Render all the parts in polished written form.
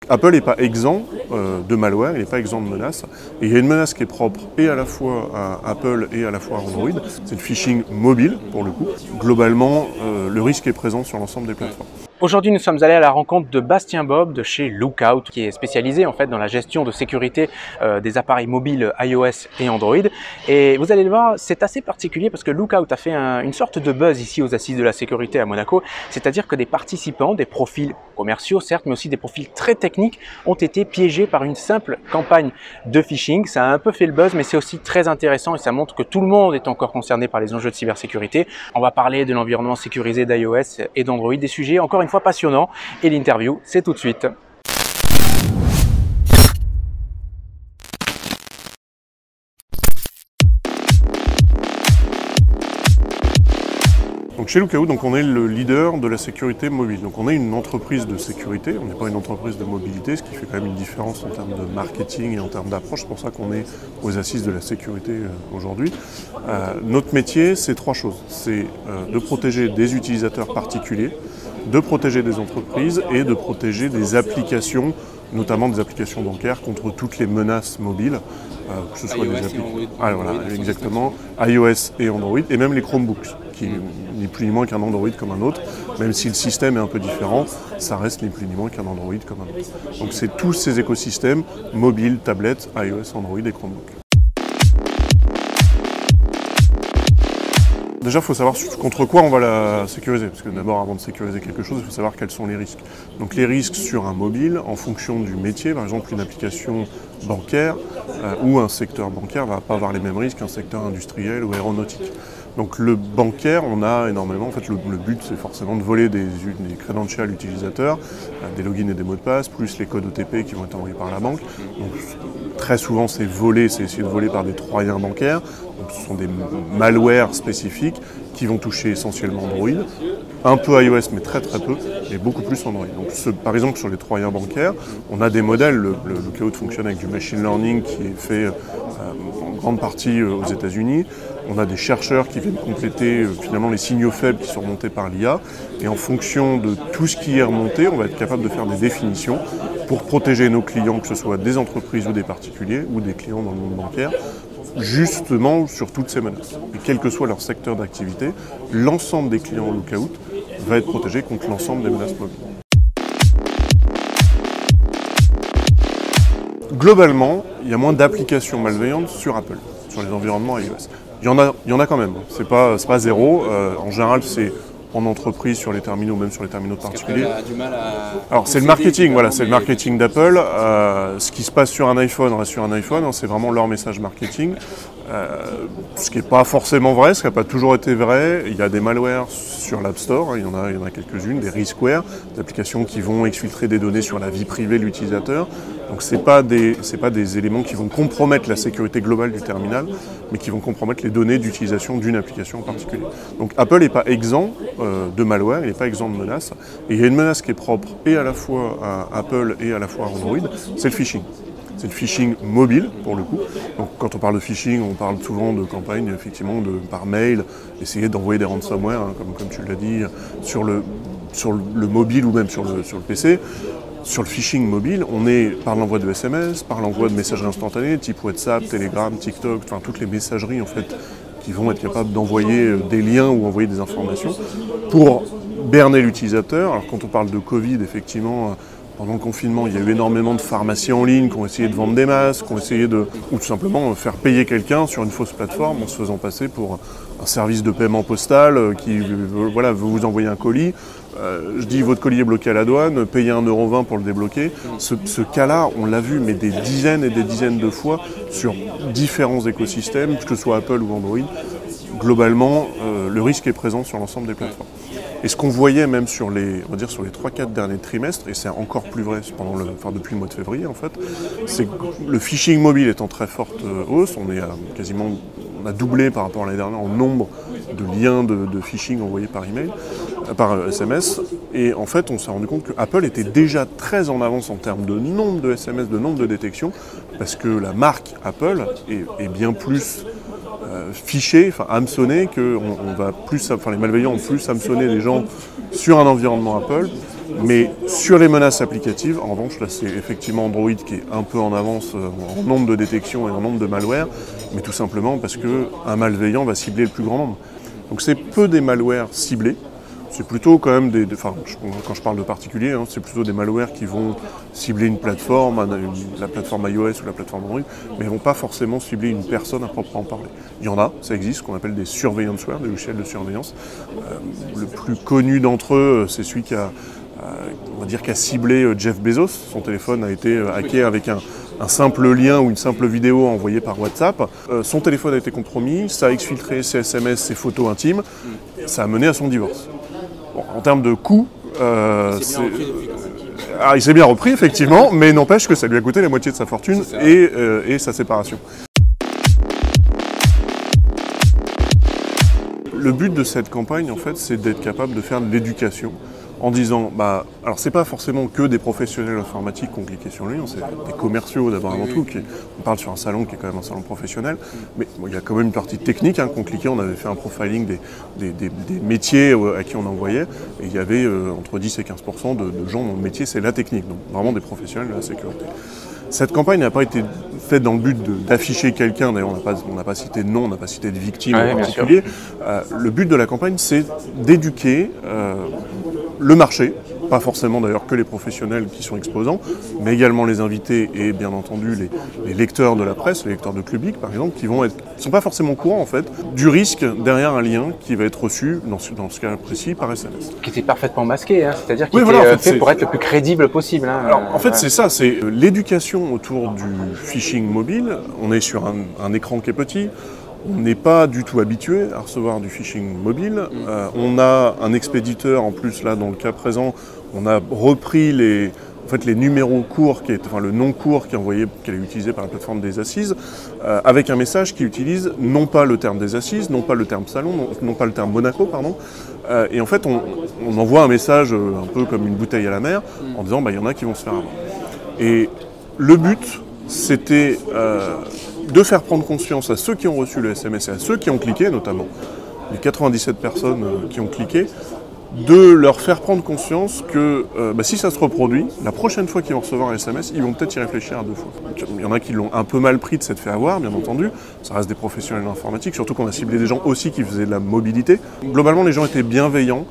Apple n'est pas exempt de malware, il n'est pas exempt de menaces. Et il y a une menace qui est propre et à la fois à Apple et à la fois à Android, c'est le phishing mobile pour le coup. Globalement, le risque est présent sur l'ensemble des plateformes. Aujourd'hui, nous sommes allés à la rencontre de Bastien Bob de chez Lookout, qui est spécialisé en fait dans la gestion de sécurité des appareils mobiles iOS et Android. Et vous allez le voir, c'est assez particulier parce que Lookout a fait une sorte de buzz ici aux Assises de la sécurité à Monaco. C'est-à-dire que des participants, des profils commerciaux certes, mais aussi des profils très techniques, ont été piégés par une simple campagne de phishing. Ça a un peu fait le buzz, mais c'est aussi très intéressant et ça montre que tout le monde est encore concerné par les enjeux de cybersécurité. On va parler de l'environnement sécurisé d'iOS et d'Android, des sujets encore une fois passionnant, et l'interview c'est tout de suite. Donc chez Lookout, on est le leader de la sécurité mobile. Donc on est une entreprise de sécurité, on n'est pas une entreprise de mobilité, ce qui fait quand même une différence en termes de marketing et en termes d'approche. C'est pour ça qu'on est aux assises de la sécurité aujourd'hui. Notre métier, c'est trois choses. C'est de protéger des utilisateurs particuliers, de protéger des entreprises et de protéger des applications, notamment des applications bancaires, contre toutes les menaces mobiles, que ce soit des applications. Ah, voilà, exactement, iOS et Android, et même les Chromebooks, qui ni plus ni moins qu'un Android comme un autre, même si le système est un peu différent, ça reste ni plus ni moins qu'un Android comme un autre. Donc c'est tous ces écosystèmes, mobiles, tablettes, iOS, Android et Chromebook. Déjà, il faut savoir contre quoi on va la sécuriser, parce que d'abord, avant de sécuriser quelque chose, il faut savoir quels sont les risques. Donc les risques sur un mobile, en fonction du métier, par exemple une application bancaire ou un secteur bancaire ne va pas avoir les mêmes risques qu'un secteur industriel ou aéronautique. Donc le bancaire, on a énormément, en fait le but c'est forcément de voler des credentials utilisateurs, des logins et des mots de passe, plus les codes OTP qui vont être envoyés par la banque. Donc très souvent c'est volé, c'est essayé de voler par des troyens bancaires. Donc, ce sont des malwares spécifiques qui vont toucher essentiellement Android, un peu iOS mais très peu, et beaucoup plus Android. Donc par exemple sur les troyens bancaires, on a des modèles, le Lookout fonctionne avec du machine learning qui est fait en grande partie aux États-Unis. On a des chercheurs qui viennent compléter finalement les signaux faibles qui sont remontés par l'IA. Et en fonction de tout ce qui est remonté, on va être capable de faire des définitions pour protéger nos clients, que ce soit des entreprises ou des particuliers, ou des clients dans le monde bancaire, justement sur toutes ces menaces. Et quel que soit leur secteur d'activité, l'ensemble des clients Lookout va être protégé contre l'ensemble des menaces mobiles. Globalement, il y a moins d'applications malveillantes sur Apple, sur les environnements iOS. Il y en a quand même, c'est pas zéro. En général, c'est en entreprise, sur les terminaux, même sur les terminaux particuliers. Alors c'est le marketing, voilà, c'est le marketing d'Apple. Ce qui se passe sur un iPhone reste sur un iPhone, hein, c'est vraiment leur message marketing. Ce qui n'est pas forcément vrai, ce qui n'a pas toujours été vrai. Il y a des malwares sur l'App Store, hein, il y en a quelques-unes, des riskware, des applications qui vont exfiltrer des données sur la vie privée de l'utilisateur. Donc ce n'est pas des éléments qui vont compromettre la sécurité globale du terminal, mais qui vont compromettre les données d'utilisation d'une application en particulier. Donc Apple n'est pas exempt de malware, il n'est pas exempt de menaces. Et il y a une menace qui est propre et à la fois à Apple et à la fois à Android, c'est le phishing. C'est le phishing mobile, pour le coup. Donc, quand on parle de phishing, on parle souvent de campagnes, effectivement, par mail, essayer d'envoyer des ransomware, hein, comme tu l'as dit, sur le mobile ou même sur le PC. Sur le phishing mobile, on est par l'envoi de SMS, par l'envoi de messageries instantanées, type WhatsApp, Telegram, TikTok, enfin toutes les messageries, en fait, qui vont être capables d'envoyer des liens ou envoyer des informations pour berner l'utilisateur. Alors, quand on parle de Covid, effectivement, pendant le confinement, il y a eu énormément de pharmacies en ligne qui ont essayé de vendre des masques, ou tout simplement faire payer quelqu'un sur une fausse plateforme en se faisant passer pour un service de paiement postal qui veut vous envoyer un colis. Je dis votre colis est bloqué à la douane, payez 1,20 € pour le débloquer. Ce cas-là, on l'a vu, mais des dizaines et des dizaines de fois sur différents écosystèmes, que ce soit Apple ou Android. Globalement, le risque est présent sur l'ensemble des plateformes. Et ce qu'on voyait même sur les 3-4 derniers trimestres, et c'est encore plus vrai depuis le mois de février en fait, c'est que le phishing mobile est en très forte hausse. On a doublé par rapport à l'année dernière en nombre de liens de phishing envoyés par email, par SMS. Et en fait, on s'est rendu compte que Apple était déjà très en avance en termes de nombre de SMS, de nombre de détections, parce que la marque Apple est bien plus fiché, hameçonné, que les malveillants ont plus hameçonné les gens sur un environnement Apple Mais sur les menaces applicatives, en revanche, là c'est effectivement Android qui est un peu en avance en nombre de détections et en nombre de malwares, mais tout simplement parce qu'un malveillant va cibler le plus grand nombre. Donc c'est peu des malwares ciblés, c'est plutôt quand même quand je parle de particuliers, hein, c'est plutôt des malwares qui vont cibler une plateforme, la plateforme iOS ou la plateforme Android, mais ils ne vont pas forcément cibler une personne à proprement parler. Il y en a, ça existe, ce qu'on appelle des surveillanceware, des logiciels de surveillance. Le plus connu d'entre eux, c'est celui qui a ciblé Jeff Bezos. Son téléphone a été hacké avec un simple lien ou une simple vidéo envoyée par WhatsApp. Son téléphone a été compromis, ça a exfiltré ses SMS, ses photos intimes, ça a mené à son divorce. Bon, en termes de coûts, il s'est bien repris effectivement, mais n'empêche que ça lui a coûté la moitié de sa fortune et sa séparation. Le but de cette campagne, en fait, c'est d'être capable de faire de l'éducation en disant, alors c'est pas forcément que des professionnels informatiques qui ont cliqué sur le lien, c'est des commerciaux d'abord avant tout, on parle sur un salon qui est quand même un salon professionnel, mais bon, il y a quand même une partie technique qui ont cliqué, on avait fait un profiling des métiers à qui on envoyait, et il y avait entre 10 et 15% de gens dont le métier c'est la technique, donc vraiment des professionnels de la sécurité. Cette campagne n'a pas été faite dans le but d'afficher quelqu'un, d'ailleurs on n'a pas cité de nom, on n'a pas cité de victime en particulier. Le but de la campagne c'est d'éduquer le marché, pas forcément d'ailleurs que les professionnels qui sont exposants, mais également les invités et bien entendu les lecteurs de la presse, les lecteurs de Clubic par exemple, qui sont pas forcément au courant en fait du risque derrière un lien qui va être reçu, dans ce cas précis, par SMS. Qui était parfaitement masqué, hein, c'est-à-dire qu'il était fait pour être le plus crédible possible. Hein. Alors en fait c'est ça, c'est l'éducation autour du phishing mobile. On est sur un écran qui est petit. On n'est pas du tout habitué à recevoir du phishing mobile. On a un expéditeur en plus, là, dans le cas présent, on a repris les numéros courts, le nom court qui est utilisé par la plateforme des assises, avec un message qui utilise non pas le terme des assises, non pas le terme salon, non pas le terme Monaco, pardon. Et en fait, on envoie un message un peu comme une bouteille à la mer, en disant il y en a qui vont se faire avoir. Et le but, c'était de faire prendre conscience à ceux qui ont reçu le SMS et à ceux qui ont cliqué, notamment les 97 personnes qui ont cliqué, de leur faire prendre conscience que si ça se reproduit, la prochaine fois qu'ils vont recevoir un SMS, ils vont peut-être y réfléchir à 2 fois. Il y en a qui l'ont un peu mal pris de s'être fait avoir, bien entendu. Ça reste des professionnels informatiques, surtout qu'on a ciblé des gens aussi qui faisaient de la mobilité. Globalement, les gens étaient bienveillants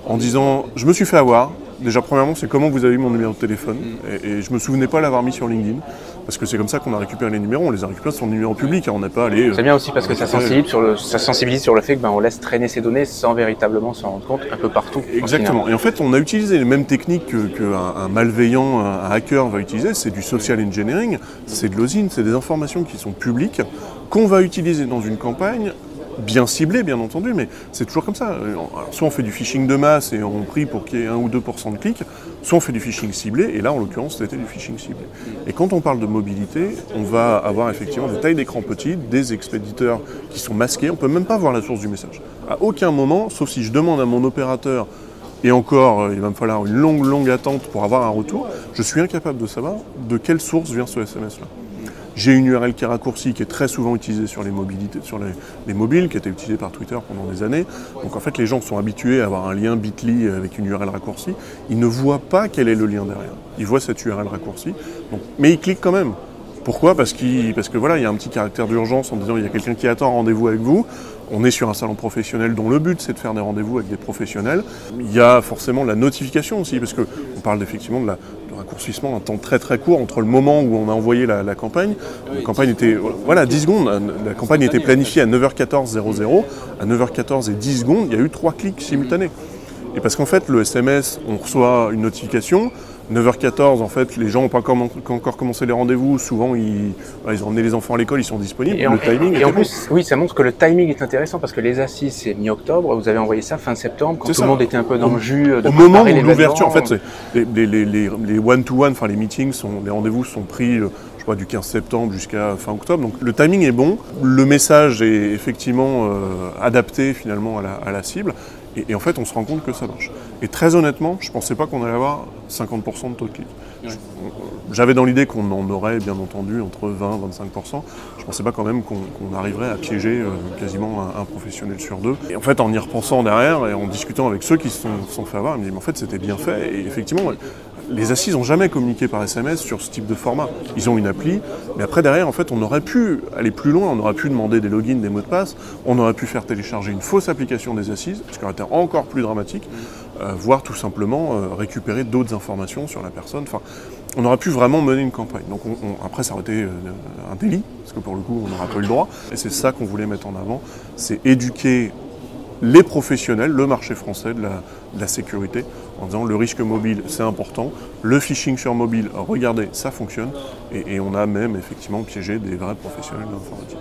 en disant « je me suis fait avoir ». Déjà, premièrement, c'est comment vous avez eu mon numéro de téléphone. Et je ne me souvenais pas l'avoir mis sur LinkedIn. Parce que c'est comme ça qu'on a récupéré les numéros. On les a récupérés sur le numéro public. On n'est pas allé... C'est bien aussi parce que ça sensibilise sur le fait qu'on laisse traîner ces données sans véritablement s'en rendre compte un peu partout. Exactement. Et en fait, on a utilisé les mêmes techniques qu'un malveillant, un hacker va utiliser. C'est du social engineering, c'est de l'osine, c'est des informations qui sont publiques, qu'on va utiliser dans une campagne bien ciblé, bien entendu, mais c'est toujours comme ça. Alors, soit on fait du phishing de masse et on prie pour qu'il y ait 1 ou 2% de clics, soit on fait du phishing ciblé, et là, en l'occurrence, c'était du phishing ciblé. Et quand on parle de mobilité, on va avoir effectivement des tailles d'écran petites, des expéditeurs qui sont masqués, on ne peut même pas voir la source du message. À aucun moment, sauf si je demande à mon opérateur, et encore, il va me falloir une longue attente pour avoir un retour, je suis incapable de savoir de quelle source vient ce SMS-là. J'ai une URL qui est raccourcie, qui est très souvent utilisée sur les mobilités, sur les mobiles, qui a été utilisée par Twitter pendant des années. Donc en fait, les gens sont habitués à avoir un lien bit.ly avec une URL raccourcie. Ils ne voient pas quel est le lien derrière. Ils voient cette URL raccourcie, mais ils cliquent quand même. Pourquoi ? Parce que voilà, il y a un petit caractère d'urgence en disant il y a quelqu'un qui attend un rendez-vous avec vous. On est sur un salon professionnel dont le but c'est de faire des rendez-vous avec des professionnels. Il y a forcément la notification aussi, parce qu'on parle effectivement de raccourcissement, un temps très court entre le moment où on a envoyé la campagne. La campagne était, 10 secondes. La campagne était planifiée à 9h14:00. À 9h14 et 10 secondes, il y a eu 3 clics simultanés. Et parce qu'en fait, le SMS, on reçoit une notification. 9h14, en fait, les gens n'ont pas encore commencé les rendez-vous. Souvent, ils ont emmené les enfants à l'école, ils sont disponibles. Et en plus, oui, ça montre que le timing est intéressant parce que les assises, c'est mi-octobre. Vous avez envoyé ça fin septembre, quand tout le monde était un peu dans le jus. Au moment où l'ouverture, en fait, les one-to-one, enfin les meetings, les rendez-vous sont pris du 15 septembre jusqu'à fin octobre. Donc le timing est bon. Le message est effectivement adapté finalement à la cible. Et en fait, on se rend compte que ça marche. Et très honnêtement, je ne pensais pas qu'on allait avoir 50% de taux de clic. Ouais. J'avais dans l'idée qu'on en aurait, bien entendu, entre 20 et 25%. Je ne pensais pas quand même qu'on arriverait à piéger quasiment un professionnel sur deux. Et en fait, en y repensant derrière et en discutant avec ceux qui se sont fait avoir, ils me disent, mais en fait, c'était bien fait. Et effectivement, les assises n'ont jamais communiqué par SMS sur ce type de format. Ils ont une appli, mais après, derrière, en fait, on aurait pu aller plus loin, on aurait pu demander des logins, des mots de passe, on aurait pu faire télécharger une fausse application des assises, ce qui aurait été encore plus dramatique, voire tout simplement récupérer d'autres informations sur la personne. Enfin, on aurait pu vraiment mener une campagne. Donc après, ça aurait été un délit, parce que pour le coup, on n'aurait pas eu le droit. Et c'est ça qu'on voulait mettre en avant, c'est éduquer les professionnels, le marché français de la sécurité, en disant le risque mobile c'est important, le phishing sur mobile, regardez, ça fonctionne, et on a même effectivement piégé des vrais professionnels de l'informatique.